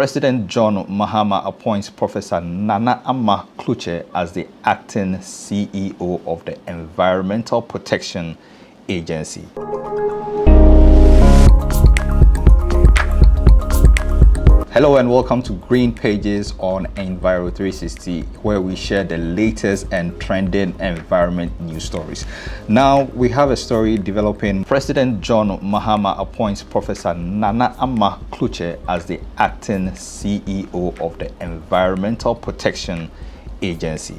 President John Mahama appoints Professor Nana Ama Klutse as the acting CEO of the Environmental Protection Agency. Hello and welcome to Green Pages on Enviro 360, where we share the latest and trending environment news stories. Now we have a story developing. President John Mahama appoints Professor Nana Ama Klutse as the acting CEO of the Environmental Protection Agency.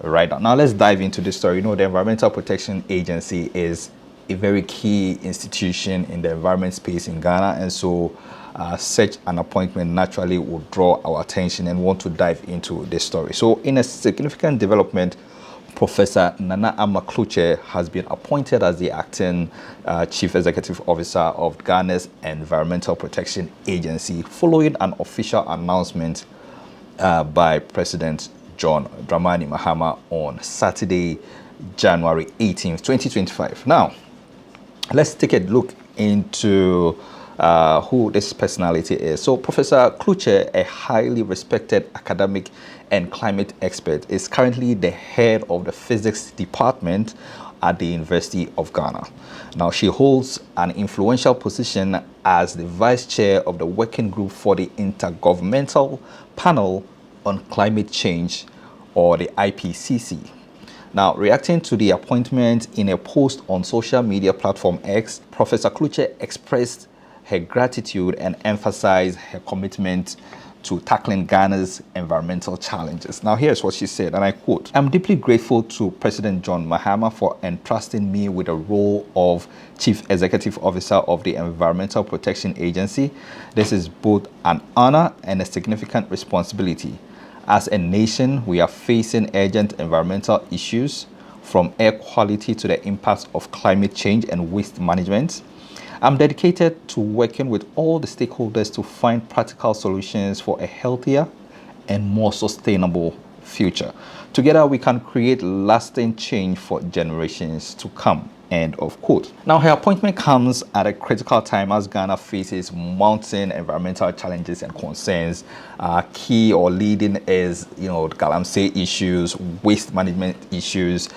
Right now let's dive into this story. You know, the Environmental Protection Agency is a very key institution in the environment space in Ghana, and so such an appointment naturally would draw our attention and want to dive into this story. So in a significant development, Professor Nana Ama Klutse has been appointed as the acting Chief Executive Officer of Ghana's Environmental Protection Agency following an official announcement by President John Dramani Mahama on Saturday, January 18th, 2025. Now, let's take a look into who this personality is. So Professor Klutse, a highly respected academic and climate expert, is currently the head of the physics department at the University of Ghana. Now, she holds an influential position as the vice chair of the working group for the Intergovernmental Panel on Climate Change, or the IPCC. Now, reacting to the appointment in a post on social media platform X, Professor Klutse expressed her gratitude and emphasized her commitment to tackling Ghana's environmental challenges. Now, here's what she said, and I quote, "I'm deeply grateful to President John Mahama for entrusting me with the role of Chief Executive Officer of the Environmental Protection Agency. This is both an honor and a significant responsibility. As a nation, we are facing urgent environmental issues, from air quality to the impacts of climate change and waste management. I'm dedicated to working with all the stakeholders to find practical solutions for a healthier and more sustainable future. Together, we can create lasting change for generations to come." End of quote. Now, her appointment comes at a critical time as Ghana faces mounting environmental challenges and concerns. Key or leading is, galamsey issues, waste management issues,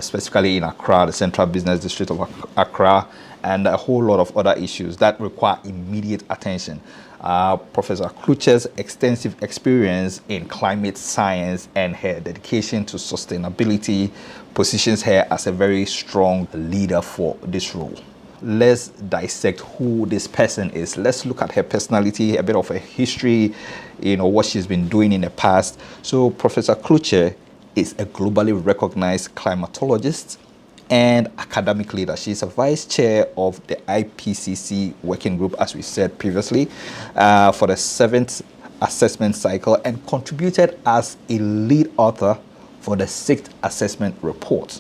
specifically in Accra, the Central Business District of Accra, and a whole lot of other issues that require immediate attention. Professor Klutse's extensive experience in climate science and her dedication to sustainability positions her as a very strong leader for this role. Let's dissect who this person is. Let's look at her personality, a bit of a history, what she's been doing in the past. So Professor Klutse is a globally recognized climatologist and academic leader. She's a vice chair of the IPCC working group, as we said previously, for the 7th assessment cycle, and contributed as a lead author for the 6th assessment report.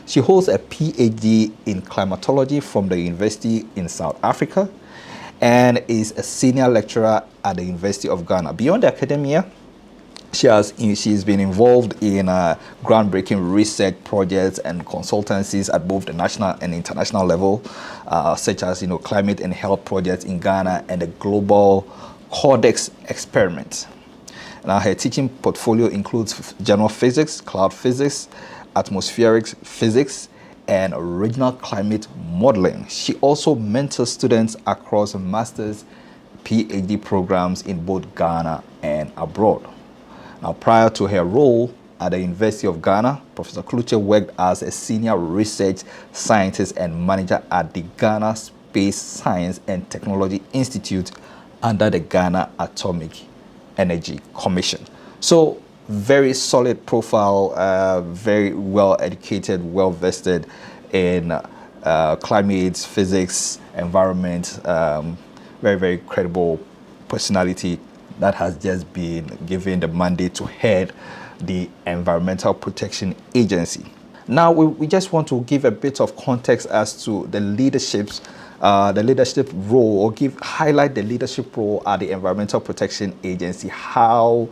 She holds a PhD in climatology from the University in South Africa and is a senior lecturer at the University of Ghana. Beyond academia, she's been involved in groundbreaking research projects and consultancies at both the national and international level, such as climate and health projects in Ghana and the Global Codex Experiment. Now, her teaching portfolio includes general physics, cloud physics, atmospheric physics, and regional climate modeling. She also mentors students across master's, PhD programs in both Ghana and abroad. Now, prior to her role at the University of Ghana, Professor Klutse worked as a senior research scientist and manager at the Ghana Space Science and Technology Institute under the Ghana Atomic Energy Commission. So, very solid profile, very well educated, well vested in climate, physics, environment, very, very credible personality that has just been given the mandate to head the Environmental Protection Agency. Now, we just want to give a bit of context as to the leadership role, or highlight the leadership role at the Environmental Protection Agency, how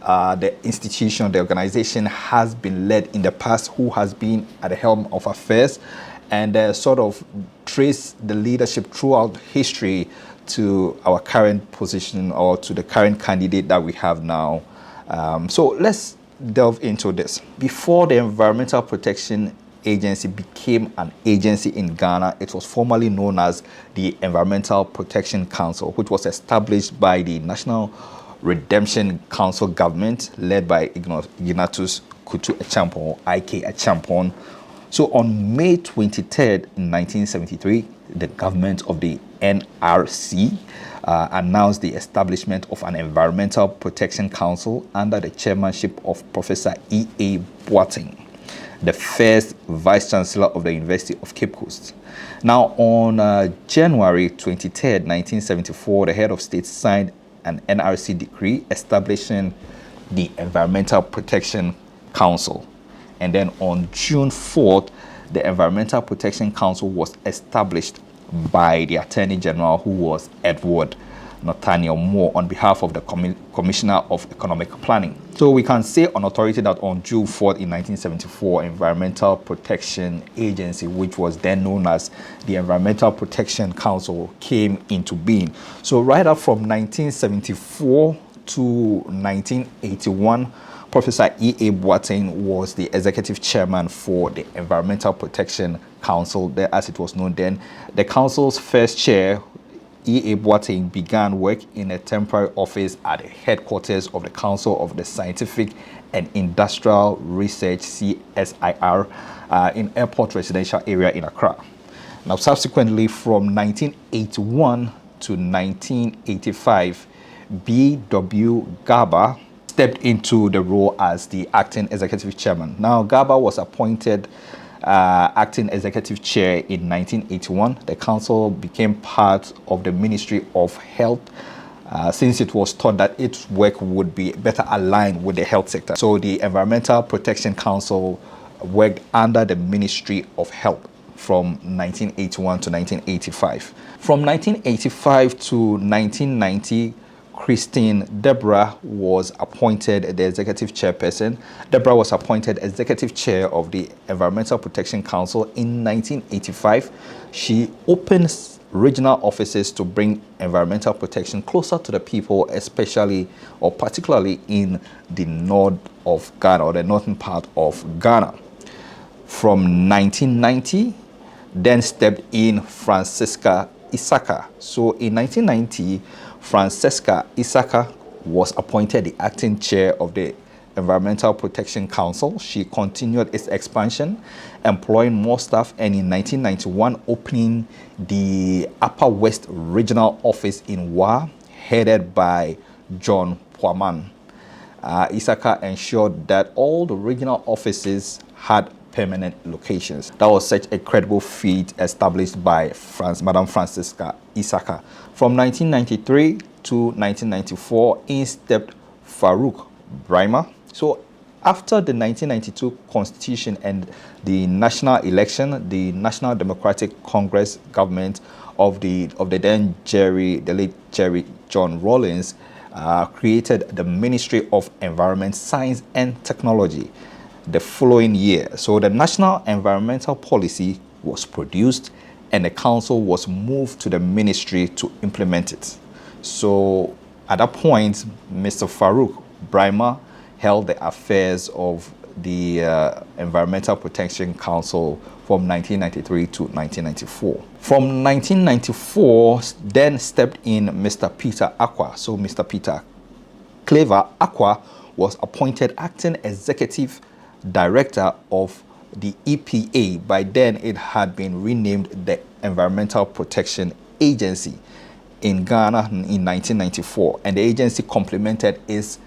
the institution, the organization has been led in the past, who has been at the helm of affairs, and sort of trace the leadership throughout history to our current position, or to the current candidate that we have now. So let's delve into this. Before the Environmental Protection Agency became an agency in Ghana, it was formerly known as the Environmental Protection Council, which was established by the National Redemption Council government led by Ignatius Kutu Achampon, IK Achampon. So on May 23rd, 1973, the government of the NRC announced the establishment of an Environmental Protection Council under the chairmanship of Professor E.A. Boateng, the first Vice Chancellor of the University of Cape Coast. Now, on January 23rd, 1974, the head of state signed an NRC decree establishing the Environmental Protection Council. And then on June 4th, the Environmental Protection Council was established by the Attorney General, who was Edward Nathaniel Moore, on behalf of the Commissioner of Economic Planning. So we can say on authority that on June 4th in 1974, Environmental Protection Agency, which was then known as the Environmental Protection Council, came into being. So right up from 1974 to 1981, Professor E.A. Boateng was the executive chairman for the Environmental Protection Council, as it was known then. The council's first chair, E.A. Boateng, began work in a temporary office at the headquarters of the Council of the Scientific and Industrial Research, CSIR, in Airport Residential Area in Accra. Now, subsequently, from 1981 to 1985, B.W. Garba stepped into the role as the acting executive chairman. Now, Garba was appointed acting executive chair in 1981. The council became part of the Ministry of Health, since it was thought that its work would be better aligned with the health sector. So the Environmental Protection Council worked under the Ministry of Health from 1981 to 1985. From 1985 to 1990, Christine Deborah was appointed the executive chairperson. Deborah was appointed executive chair of the Environmental Protection Council in 1985. She opened regional offices to bring environmental protection closer to the people, especially or particularly in the north of Ghana, or the northern part of Ghana. From 1990, then stepped in Francisca Isaka. So in 1990, Francesca Isaka was appointed the acting chair of the Environmental Protection Council. She continued its expansion, employing more staff, and in 1991 opening the Upper West Regional Office in Wa, headed by John Puaman. Isaka ensured that all the regional offices had permanent locations. That was such a credible feat established by Madam Francisca Isaka. From 1993 to 1994, in stepped Farouk Brima. So after the 1992 Constitution and the national election, the National Democratic Congress government of the then the late Jerry John Rawlings, created the Ministry of Environment, Science and Technology the following year. So the National Environmental Policy was produced and the council was moved to the ministry to implement it. So at that point, Mr. Farouk Brima held the affairs of the Environmental Protection Council from 1993 to 1994. From 1994, then stepped in Mr. Peter Aqua. So Mr. Peter Clever Aqua was appointed acting executive director of the EPA. By then, it had been renamed the Environmental Protection Agency in Ghana in 1994, and the agency complemented its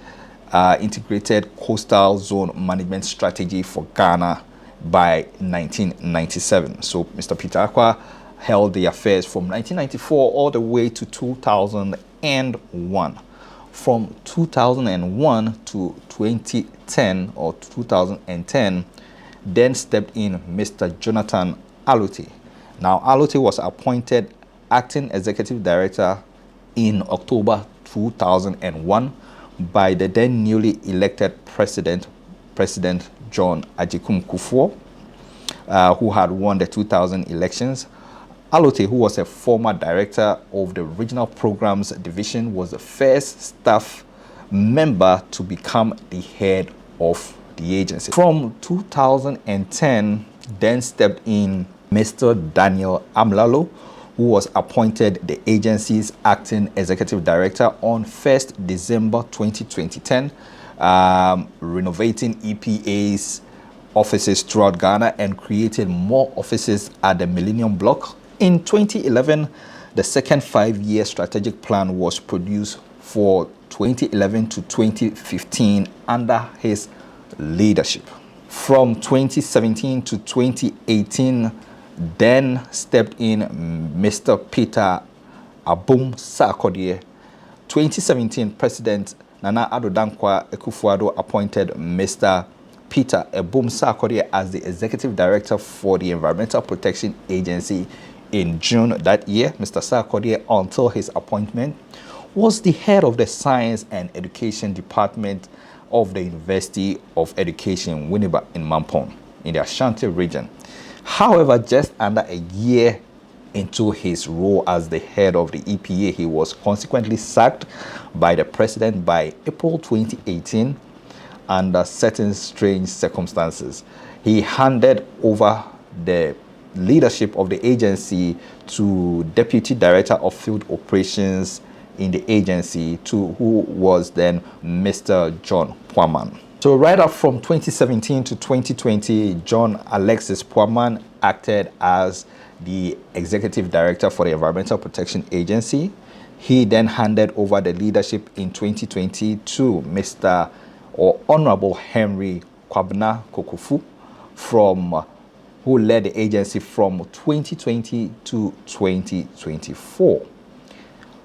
integrated coastal zone management strategy for Ghana by 1997. So Mr. Peter Aqua held the affairs from 1994 all the way to 2001. From 2001 to 2010 or 2010, then stepped in Mr. Jonathan Aluti. Now, Aluti was appointed acting executive director in October 2001 by the then newly elected President John Agyekum Kufuor, who had won the 2000 elections. Alote, who was a former director of the Regional Programs Division, was the first staff member to become the head of the agency. From 2010, then stepped in Mr. Daniel Amlalo, who was appointed the agency's acting executive director on 1st December 2010, renovating EPA's offices throughout Ghana and creating more offices at the Millennium Block. In 2011, the second 5-year strategic plan was produced for 2011 to 2015 under his leadership. From 2017 to 2018, then stepped in Mr. Peter Abum Sarkodie. 2017, President Nana Ama Klutse appointed Mr. Peter Abum Sarkodie as the Executive Director for the Environmental Protection Agency in June that year. Mr. Sarkodie, until his appointment, was the head of the Science and Education Department of the University of Education, Winneba in Mampong, in the Ashanti region. However, just under a year into his role as the head of the EPA, he was consequently sacked by the president by April 2018 under certain strange circumstances. He handed over the leadership of the agency to Deputy Director of Field Operations in the agency, who was then Mr. John Puaman. So right up from 2017 to 2020, John Alexis Puaman acted as the Executive Director for the Environmental Protection Agency. He then handed over the leadership in 2020 to Mr. or Honorable Henry Kwabena Kokufu, who led the agency from 2020 to 2024.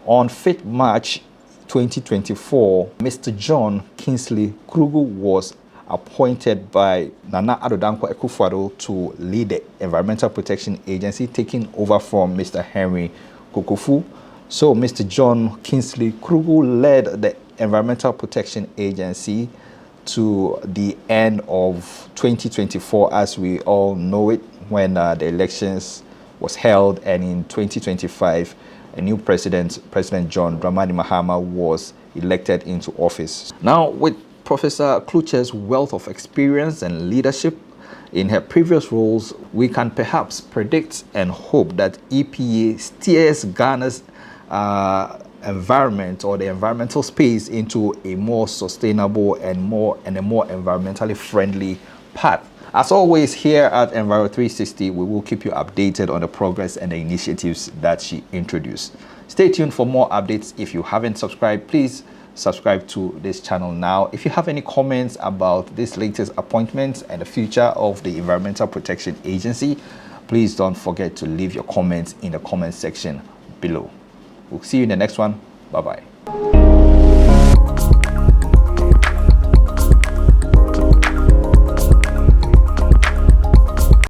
On 5th March 2024, Mr. John Kingsley Krugu was appointed by Nana Ama Klutse to lead the Environmental Protection Agency, taking over from Mr. Henry Kokufu. So Mr. John Kingsley Krugu led the Environmental Protection Agency to the end of 2024, as we all know it, when the elections was held, and in 2025, a new president, President John Dramani Mahama, was elected into office. Now, with Professor Klutse's wealth of experience and leadership in her previous roles, we can perhaps predict and hope that EPA steers Ghana's environment, or the environmental space, into a more sustainable and a more environmentally friendly path. As always, here at Enviro 360, we will keep you updated on the progress and the initiatives that she introduced. Stay tuned for more updates. If you haven't subscribed, please subscribe to this channel now. If you have any comments about this latest appointment and the future of the Environmental Protection Agency, please don't forget to leave your comments in the comment section below. We'll see you in the next one. Bye-bye.